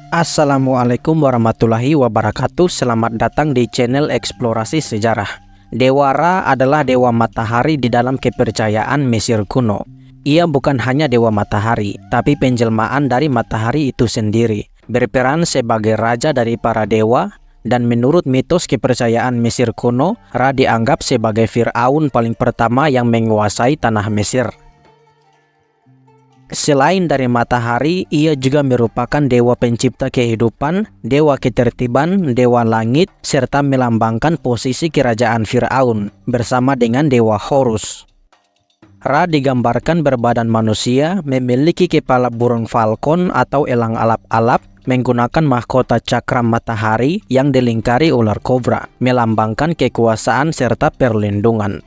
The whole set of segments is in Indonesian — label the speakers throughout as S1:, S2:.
S1: Assalamualaikum warahmatullahi wabarakatuh. Selamat datang di channel Eksplorasi Sejarah. Dewa Ra adalah dewa matahari di dalam kepercayaan Mesir kuno. Ia bukan hanya dewa matahari, tapi penjelmaan dari matahari itu sendiri, berperan sebagai raja dari para dewa. Dan menurut mitos kepercayaan Mesir kuno, Ra dianggap sebagai Fir'aun paling pertama yang menguasai tanah Mesir. Selain dari matahari, ia juga merupakan dewa pencipta kehidupan, dewa ketertiban, dewa langit, serta melambangkan posisi kerajaan Fir'aun bersama dengan dewa Horus. Ra digambarkan berbadan manusia, memiliki kepala burung falcon atau elang alap-alap, menggunakan mahkota cakram matahari yang dilingkari ular kobra, melambangkan kekuasaan serta perlindungan.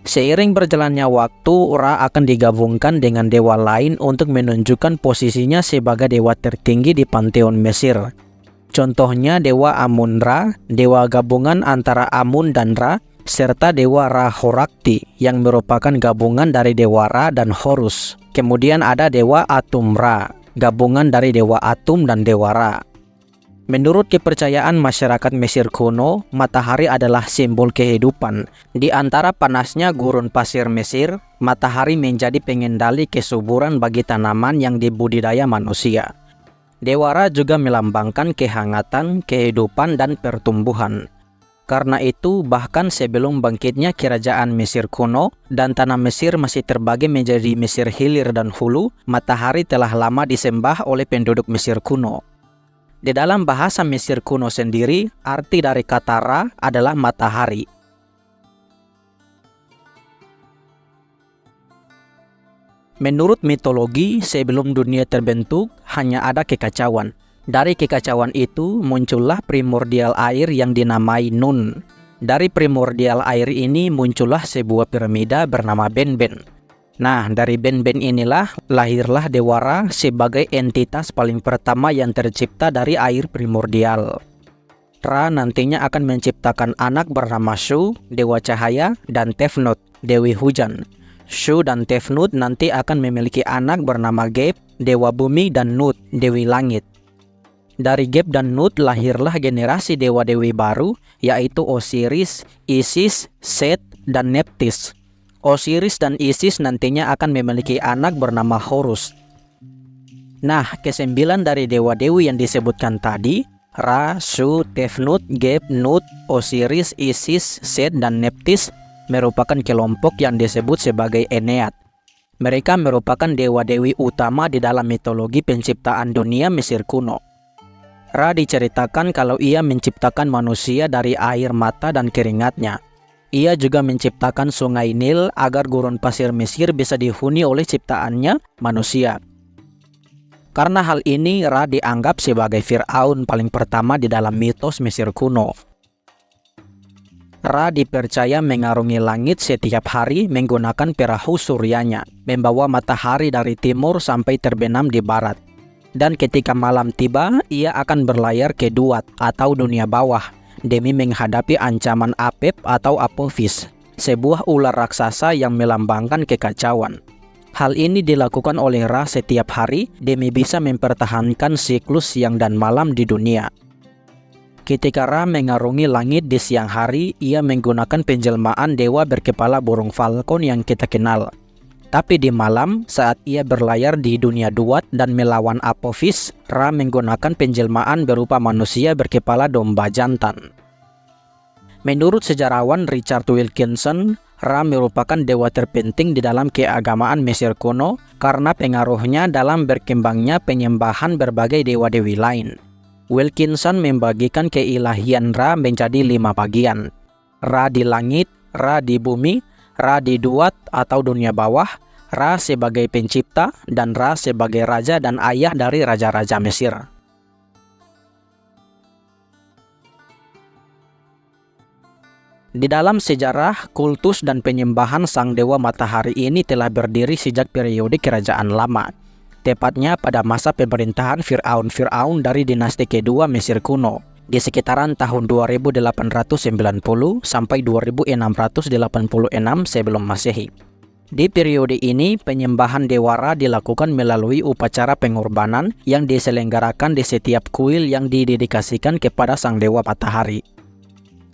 S1: Seiring berjalannya waktu, Ra akan digabungkan dengan dewa lain untuk menunjukkan posisinya sebagai dewa tertinggi di panteon Mesir. Contohnya dewa Amun-Ra, dewa gabungan antara Amun dan Ra, serta dewa Ra-Horakti yang merupakan gabungan dari dewa Ra dan Horus. Kemudian ada dewa Atum-Ra, gabungan dari dewa Atum dan dewa Ra. Menurut kepercayaan masyarakat Mesir kuno, matahari adalah simbol kehidupan. Di antara panasnya gurun pasir Mesir, matahari menjadi pengendali kesuburan bagi tanaman yang dibudidaya manusia. Dewa Ra juga melambangkan kehangatan, kehidupan, dan pertumbuhan. Karena itu, bahkan sebelum bangkitnya kerajaan Mesir kuno dan tanah Mesir masih terbagi menjadi Mesir hilir dan hulu, matahari telah lama disembah oleh penduduk Mesir kuno. Di dalam bahasa Mesir kuno sendiri, arti dari kata Ra adalah matahari. Menurut mitologi, sebelum dunia terbentuk, hanya ada kekacauan. Dari kekacauan itu, muncullah primordial air yang dinamai Nun. Dari primordial air ini muncullah sebuah piramida bernama Benben. Nah, dari Benben inilah lahirlah Dewa Ra sebagai entitas paling pertama yang tercipta dari air primordial. Ra nantinya akan menciptakan anak bernama Shu, Dewa Cahaya, dan Tefnut, Dewi Hujan. Shu dan Tefnut nanti akan memiliki anak bernama Geb, Dewa Bumi, dan Nut, Dewi Langit. Dari Geb dan Nut lahirlah generasi dewa-dewi baru, yaitu Osiris, Isis, Set, dan Nephthys. Osiris dan Isis nantinya akan memiliki anak bernama Horus. Nah, kesembilan dari dewa-dewi yang disebutkan tadi, Ra, Shu, Tefnut, Geb, Nut, Osiris, Isis, Set, dan Nephthys, merupakan kelompok yang disebut sebagai Ennead. Mereka merupakan dewa-dewi utama di dalam mitologi penciptaan dunia Mesir kuno. Ra diceritakan kalau ia menciptakan manusia dari air mata dan keringatnya. Ia juga menciptakan sungai Nil agar gurun pasir Mesir bisa dihuni oleh ciptaannya, manusia. Karena hal ini, Ra dianggap sebagai Fir'aun paling pertama di dalam mitos Mesir kuno. Ra dipercaya mengarungi langit setiap hari menggunakan perahu suryanya, membawa matahari dari timur sampai terbenam di barat. Dan ketika malam tiba, ia akan berlayar ke Duat atau dunia bawah, demi menghadapi ancaman Apep atau Apophis, sebuah ular raksasa yang melambangkan kekacauan. Hal ini dilakukan oleh Ra setiap hari demi bisa mempertahankan siklus siang dan malam di dunia. Ketika Ra mengarungi langit di siang hari, ia menggunakan penjelmaan dewa berkepala burung falcon yang kita kenal. Tapi di malam, saat ia berlayar di dunia Duat dan melawan Apophis, Ra menggunakan penjelmaan berupa manusia berkepala domba jantan. Menurut sejarawan Richard Wilkinson, Ra merupakan dewa terpenting di dalam keagamaan Mesir kuno karena pengaruhnya dalam berkembangnya penyembahan berbagai dewa-dewi lain. Wilkinson membagikan keilahian Ra menjadi 5 bagian. Ra di langit, Ra di bumi, Ra di Duat atau dunia bawah, Ra sebagai pencipta, dan Ra sebagai raja dan ayah dari raja-raja Mesir. Di dalam sejarah, kultus dan penyembahan sang dewa matahari ini telah berdiri sejak periode kerajaan lama, tepatnya pada masa pemerintahan Fir'aun dari dinasti kedua Mesir kuno, di sekitaran tahun 2890 sampai 2686 sebelum Masehi. Di periode ini, penyembahan Dewa Ra dilakukan melalui upacara pengorbanan yang diselenggarakan di setiap kuil yang didedikasikan kepada Sang Dewa Matahari.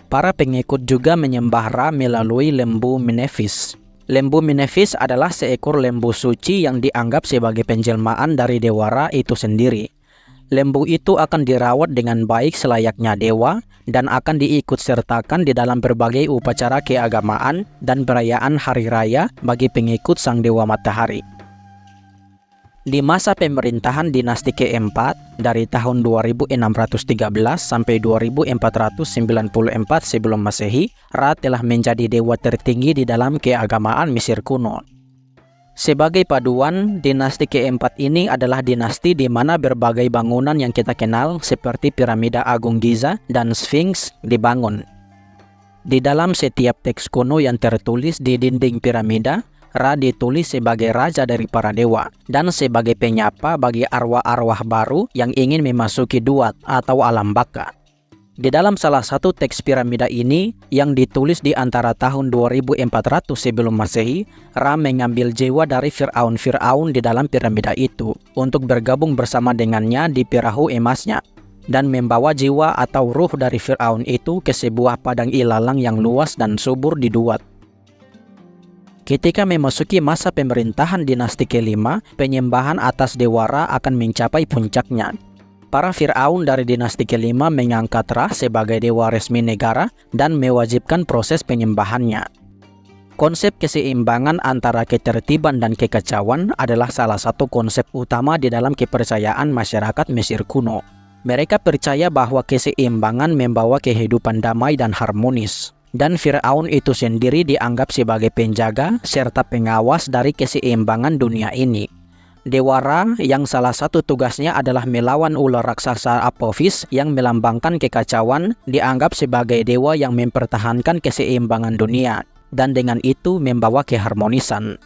S1: Para pengikut juga menyembah Ra melalui lembu Menephes. Lembu Menephes adalah seekor lembu suci yang dianggap sebagai penjelmaan dari Dewa Ra itu sendiri. Lembu itu akan dirawat dengan baik selayaknya dewa dan akan diikutsertakan di dalam berbagai upacara keagamaan dan perayaan hari raya bagi pengikut Sang Dewa Matahari. Di masa pemerintahan dinasti keempat dari tahun 2613 sampai 2494 sebelum Masehi, Ra telah menjadi dewa tertinggi di dalam keagamaan Mesir kuno. Sebagai paduan, dinasti keempat ini adalah dinasti di mana berbagai bangunan yang kita kenal seperti Piramida Agung Giza dan Sphinx dibangun. Di dalam setiap teks kuno yang tertulis di dinding piramida, Ra ditulis sebagai raja dari para dewa dan sebagai penyapa bagi arwah-arwah baru yang ingin memasuki Duat atau alam baka. Di dalam salah satu teks piramida ini yang ditulis di antara tahun 2400 sebelum Masehi, Ra mengambil jiwa dari Fir'aun di dalam piramida itu untuk bergabung bersama dengannya di perahu emasnya dan membawa jiwa atau ruh dari Fir'aun itu ke sebuah padang ilalang yang luas dan subur di Duat. Ketika memasuki masa pemerintahan dinasti kelima, penyembahan atas Dewa Ra akan mencapai puncaknya. Para Fir'aun dari dinasti kelima mengangkat Ra sebagai dewa resmi negara dan mewajibkan proses penyembahannya. Konsep keseimbangan antara ketertiban dan kekacauan adalah salah satu konsep utama di dalam kepercayaan masyarakat Mesir kuno. Mereka percaya bahwa keseimbangan membawa kehidupan damai dan harmonis. Dan Fir'aun itu sendiri dianggap sebagai penjaga serta pengawas dari keseimbangan dunia ini. Dewa Ra yang salah satu tugasnya adalah melawan ular raksasa Apophis yang melambangkan kekacauan dianggap sebagai dewa yang mempertahankan keseimbangan dunia dan dengan itu membawa keharmonisan.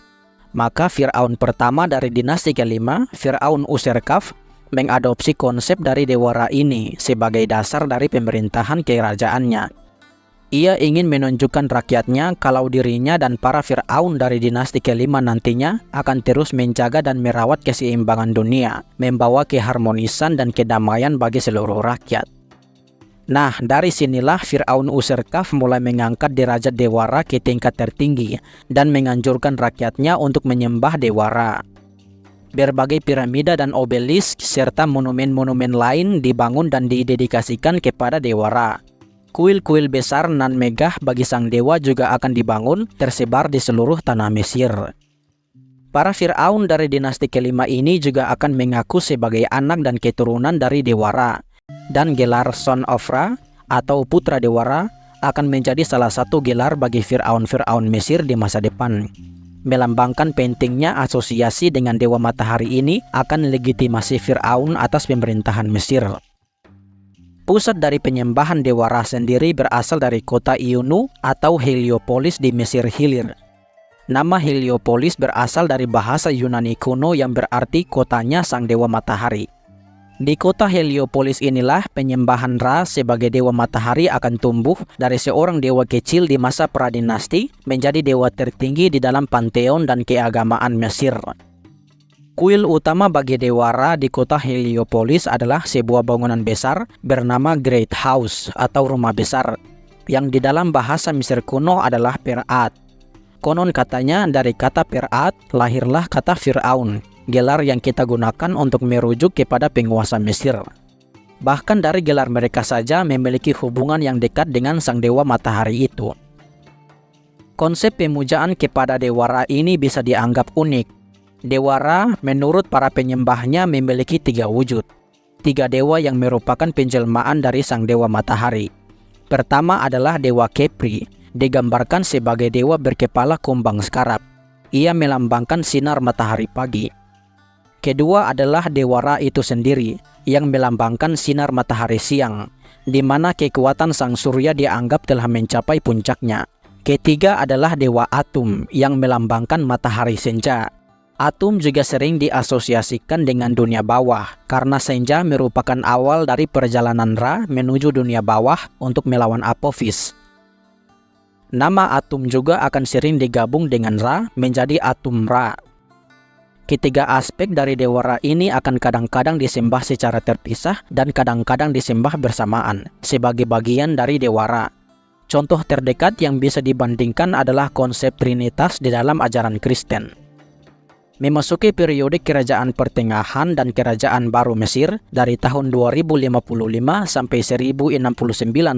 S1: Maka Fir'aun pertama dari dinasti kelima, Fir'aun Userkaf, mengadopsi konsep dari Dewa Ra ini sebagai dasar dari pemerintahan kerajaannya. Ia ingin menunjukkan rakyatnya kalau dirinya dan para Fir'aun dari dinasti kelima nantinya akan terus menjaga dan merawat keseimbangan dunia, membawa keharmonisan dan kedamaian bagi seluruh rakyat. Nah, dari sinilah Fir'aun Userkaf mulai mengangkat derajat Dewa Ra ke tingkat tertinggi dan menganjurkan rakyatnya untuk menyembah Dewa Ra. Berbagai piramida dan obelisk serta monumen-monumen lain dibangun dan didedikasikan kepada Dewa Ra. Kuil-kuil besar nan megah bagi sang dewa juga akan dibangun tersebar di seluruh tanah Mesir. Para Fir'aun dari dinasti kelima ini juga akan mengaku sebagai anak dan keturunan dari Dewa Ra. Dan gelar Son of Ra atau Putra Dewa Ra akan menjadi salah satu gelar bagi Fir'aun-Fir'aun Mesir di masa depan. Melambangkan pentingnya asosiasi dengan Dewa Matahari ini akan legitimasi Fir'aun atas pemerintahan Mesir. Pusat dari penyembahan Dewa Ra sendiri berasal dari kota Ionu atau Heliopolis di Mesir Hilir. Nama Heliopolis berasal dari bahasa Yunani kuno yang berarti kotanya Sang Dewa Matahari. Di kota Heliopolis inilah penyembahan Ra sebagai Dewa Matahari akan tumbuh dari seorang dewa kecil di masa pradinasti menjadi dewa tertinggi di dalam panteon dan keagamaan Mesir. Kuil utama bagi Dewa Ra di kota Heliopolis adalah sebuah bangunan besar bernama Great House atau rumah besar, yang di dalam bahasa Mesir kuno adalah Per'at. Konon katanya dari kata Per'at lahirlah kata Fir'aun, gelar yang kita gunakan untuk merujuk kepada penguasa Mesir. Bahkan dari gelar mereka saja memiliki hubungan yang dekat dengan Sang Dewa Matahari itu. Konsep pemujaan kepada Dewa Ra ini bisa dianggap unik. Dewa Ra menurut para penyembahnya memiliki 3 wujud. 3 dewa yang merupakan penjelmaan dari Sang Dewa Matahari. Pertama adalah Dewa Kepri, digambarkan sebagai dewa berkepala kumbang skarab. Ia melambangkan sinar matahari pagi. Kedua adalah Dewa Ra itu sendiri, yang melambangkan sinar matahari siang, di mana kekuatan Sang Surya dianggap telah mencapai puncaknya. Ketiga adalah Dewa Atum, yang melambangkan matahari senja. Atum juga sering diasosiasikan dengan dunia bawah karena senja merupakan awal dari perjalanan Ra menuju dunia bawah untuk melawan Apophis. Nama Atum juga akan sering digabung dengan Ra menjadi Atum Ra. Ketiga aspek dari Dewa Ra ini akan kadang-kadang disembah secara terpisah dan kadang-kadang disembah bersamaan sebagai bagian dari Dewa Ra. Contoh terdekat yang bisa dibandingkan adalah konsep Trinitas di dalam ajaran Kristen. Memasuki periode Kerajaan Pertengahan dan Kerajaan Baru Mesir dari tahun 2055 sampai 1069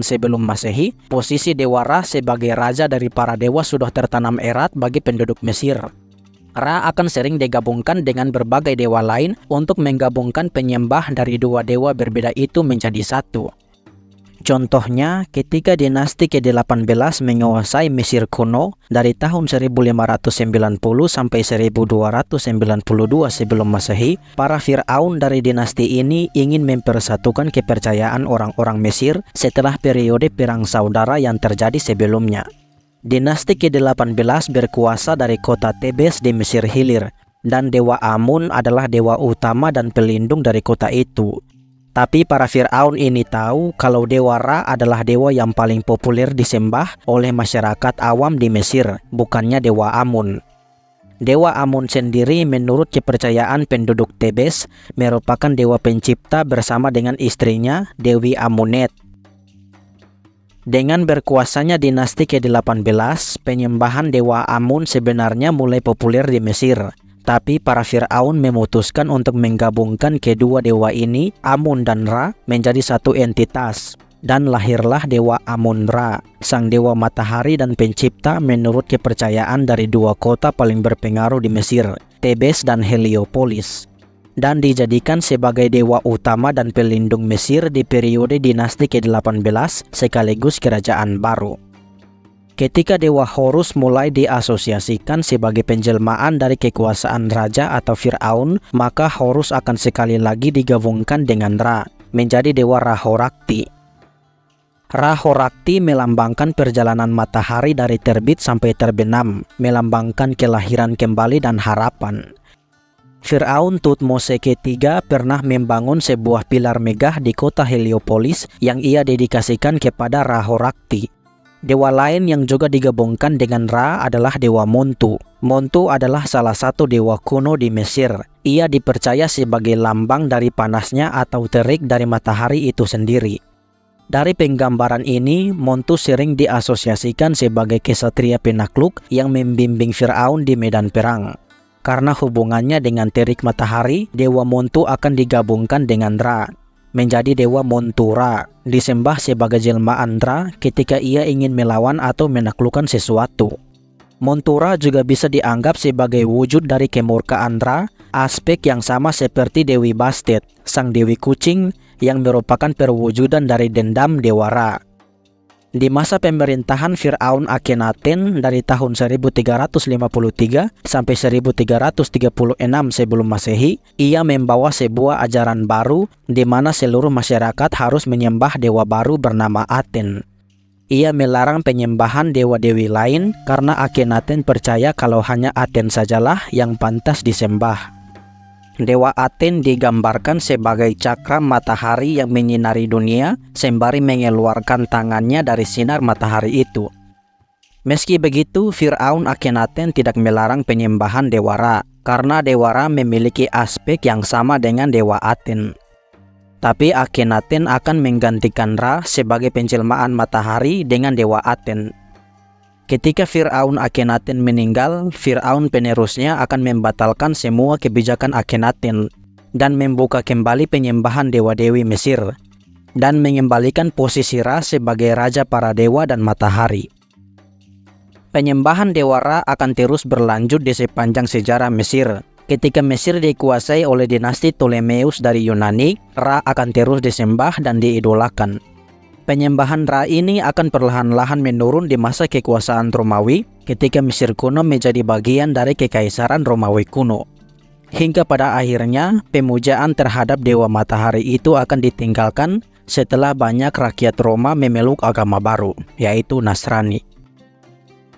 S1: sebelum Masehi, posisi Dewa Ra sebagai raja dari para dewa sudah tertanam erat bagi penduduk Mesir. Ra akan sering digabungkan dengan berbagai dewa lain untuk menggabungkan penyembah dari dua dewa berbeda itu menjadi satu. Contohnya, ketika dinasti ke-18 menguasai Mesir kuno dari tahun 1590 sampai 1292 sebelum Masehi, para Fir'aun dari dinasti ini ingin mempersatukan kepercayaan orang-orang Mesir setelah periode perang saudara yang terjadi sebelumnya. Dinasti ke-18 berkuasa dari kota Tebes di Mesir Hilir, dan Dewa Amun adalah dewa utama dan pelindung dari kota itu. Tapi para Fir'aun ini tahu kalau Dewa Ra adalah dewa yang paling populer disembah oleh masyarakat awam di Mesir, bukannya Dewa Amun. Dewa Amun sendiri menurut kepercayaan penduduk Tebes merupakan dewa pencipta bersama dengan istrinya Dewi Amunet. Dengan berkuasanya dinasti ke-18, penyembahan Dewa Amun sebenarnya mulai populer di Mesir. Tapi para Fir'aun memutuskan untuk menggabungkan kedua dewa ini, Amun dan Ra, menjadi satu entitas. Dan lahirlah Dewa Amun Ra, sang dewa matahari dan pencipta menurut kepercayaan dari dua kota paling berpengaruh di Mesir, Tebes dan Heliopolis. Dan dijadikan sebagai dewa utama dan pelindung Mesir di periode dinasti ke-18 sekaligus kerajaan baru. Ketika Dewa Horus mulai diasosiasikan sebagai penjelmaan dari kekuasaan raja atau Fir'aun, maka Horus akan sekali lagi digabungkan dengan Ra, menjadi Dewa Rahorakti. Rahorakti melambangkan perjalanan matahari dari terbit sampai terbenam, melambangkan kelahiran kembali dan harapan. Fir'aun Thutmose III pernah membangun sebuah pilar megah di kota Heliopolis yang ia dedikasikan kepada Rahorakti. Dewa lain yang juga digabungkan dengan Ra adalah Dewa Montu. Montu adalah salah satu dewa kuno di Mesir. Ia dipercaya sebagai lambang dari panasnya atau terik dari matahari itu sendiri. Dari penggambaran ini, Montu sering diasosiasikan sebagai kesatria penakluk yang membimbing Fir'aun di medan perang. Karena hubungannya dengan terik matahari, Dewa Montu akan digabungkan dengan Ra, menjadi Dewa Montura, disembah sebagai jelmaan Ra ketika ia ingin melawan atau menaklukkan sesuatu. Montura juga bisa dianggap sebagai wujud dari kemurkaan Ra, aspek yang sama seperti Dewi Bastet, sang dewi kucing yang merupakan perwujudan dari dendam Dewa Ra. Di masa pemerintahan Fir'aun Akhenaten dari tahun 1353 sampai 1336 sebelum Masehi, ia membawa sebuah ajaran baru di mana seluruh masyarakat harus menyembah dewa baru bernama Aten. Ia melarang penyembahan dewa-dewi lain karena Akhenaten percaya kalau hanya Aten sajalah yang pantas disembah. Dewa Aten digambarkan sebagai cakram matahari yang menyinari dunia sembari mengeluarkan tangannya dari sinar matahari itu. Meski begitu, Fir'aun Akhenaten tidak melarang penyembahan Dewa Ra karena Dewa Ra memiliki aspek yang sama dengan Dewa Aten. Tapi Akhenaten akan menggantikan Ra sebagai penjelmaan matahari dengan Dewa Aten. Ketika Fir'aun Akhenaten meninggal, Fir'aun penerusnya akan membatalkan semua kebijakan Akhenaten dan membuka kembali penyembahan dewa-dewi Mesir dan mengembalikan posisi Ra sebagai raja para dewa dan matahari. Penyembahan Dewa Ra akan terus berlanjut di sepanjang sejarah Mesir. Ketika Mesir dikuasai oleh dinasti Ptolemeus dari Yunani, Ra akan terus disembah dan diidolakan. Penyembahan Ra ini akan perlahan-lahan menurun di masa kekuasaan Romawi ketika Mesir kuno menjadi bagian dari Kekaisaran Romawi kuno. Hingga pada akhirnya pemujaan terhadap Dewa Matahari itu akan ditinggalkan setelah banyak rakyat Roma memeluk agama baru, yaitu Nasrani.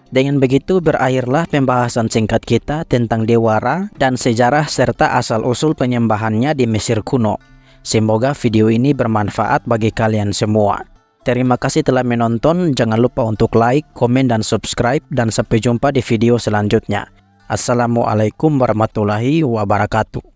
S1: Dengan begitu berakhirlah pembahasan singkat kita tentang Dewa Ra dan sejarah serta asal-usul penyembahannya di Mesir kuno. Semoga video ini bermanfaat bagi kalian semua. Terima kasih telah menonton. Jangan lupa untuk like, komen, dan subscribe. Dan sampai jumpa di video selanjutnya. Assalamualaikum warahmatullahi wabarakatuh.